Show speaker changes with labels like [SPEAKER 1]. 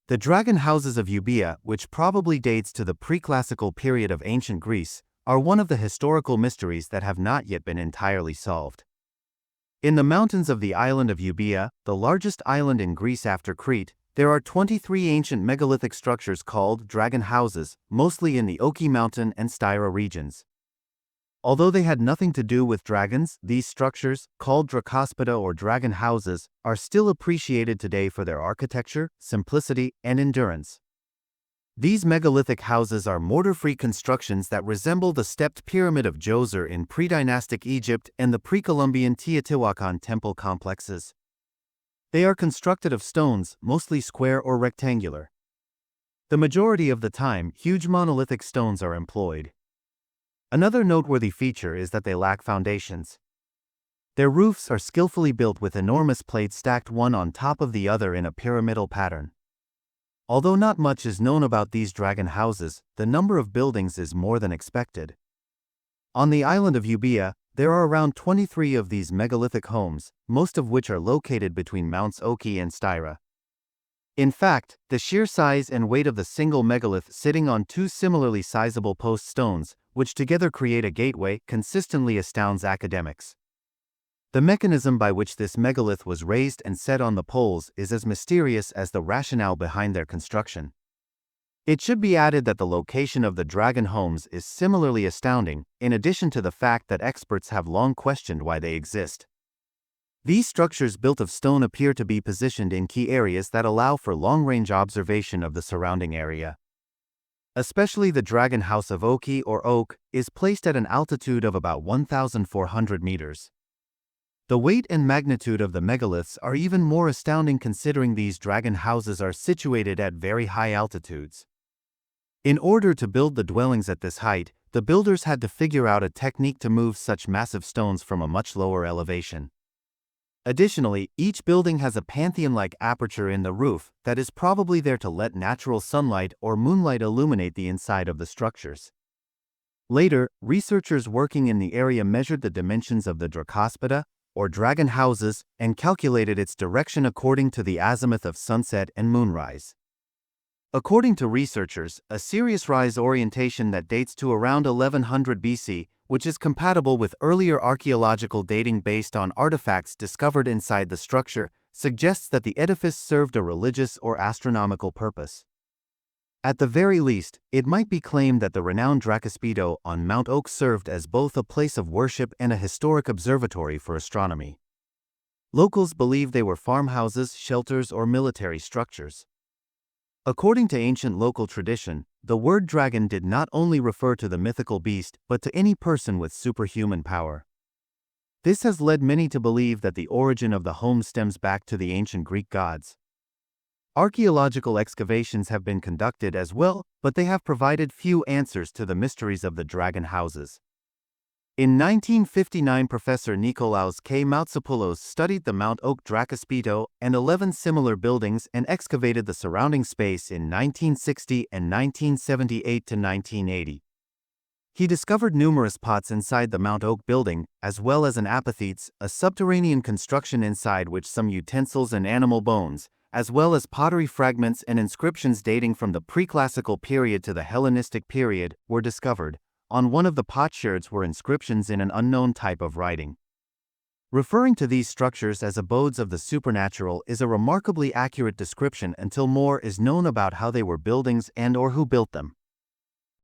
[SPEAKER 1] The Dragon Houses of Euboea, which probably dates to the Preclassical period of ancient Greece, are one of the historical mysteries that have not yet been entirely solved. In the mountains of the island of Euboea, the largest island in Greece after Crete, there are 23 ancient megalithic structures called dragon houses, mostly in the Oki Mountain and Styra regions. Although they had nothing to do with dragons, these structures, called dracospeda or dragon houses, are still appreciated today for their architecture, simplicity, and endurance. These megalithic houses are mortar-free constructions that resemble the stepped pyramid of Djoser in pre-dynastic Egypt and the pre-Columbian Teotihuacan temple complexes. They are constructed of stones, mostly square or rectangular. The majority of the time, huge monolithic stones are employed. Another noteworthy feature is that they lack foundations. Their roofs are skillfully built with enormous plates stacked one on top of the other in a pyramidal pattern. Although not much is known about these dragon houses, the number of buildings is more than expected. On the island of Euboea, there are around 23 of these megalithic homes, most of which are located between Mounts Oki and Styra. In fact, the sheer size and weight of the single megalith sitting on two similarly sizable post stones, which together create a gateway, consistently astounds academics. The mechanism by which this megalith was raised and set on the poles is as mysterious as the rationale behind their construction. It should be added that the location of the dragon homes is similarly astounding, in addition to the fact that experts have long questioned why they exist. These structures built of stone appear to be positioned in key areas that allow for long-range observation of the surrounding area. Especially the Dragon House of Oki or Oak is placed at an altitude of about 1,400 meters. The weight and magnitude of the megaliths are even more astounding considering these dragon houses are situated at very high altitudes. In order to build the dwellings at this height, the builders had to figure out a technique to move such massive stones from a much lower elevation. Additionally, each building has a pantheon-like aperture in the roof that is probably there to let natural sunlight or moonlight illuminate the inside of the structures. Later, researchers working in the area measured the dimensions of the dracospeda, or dragon houses, and calculated its direction according to the azimuth of sunset and moonrise. According to researchers, a Sirius rise orientation that dates to around 1100 BC, which is compatible with earlier archaeological dating based on artifacts discovered inside the structure, suggests that the edifice served a religious or astronomical purpose. At the very least, it might be claimed that the renowned Dracospito on Mount Oak served as both a place of worship and a historic observatory for astronomy. Locals believe they were farmhouses, shelters, or military structures. According to ancient local tradition, the word dragon did not only refer to the mythical beast, but to any person with superhuman power. This has led many to believe that the origin of the home stems back to the ancient Greek gods. Archaeological excavations have been conducted as well, but they have provided few answers to the mysteries of the dragon houses. In 1959, Professor Nikolaos K. Moutsopoulos studied the Mount Oak Dracospito and 11 similar buildings and excavated the surrounding space in 1960 and 1978 to 1980. He discovered numerous pots inside the Mount Oak building, as well as an apothetes, a subterranean construction inside which some utensils and animal bones, as well as pottery fragments and inscriptions dating from the Preclassical period to the Hellenistic period, were discovered. On one of the potsherds were inscriptions in an unknown type of writing. Referring to these structures as abodes of the supernatural is a remarkably accurate description until more is known about how they were buildings and or who built them.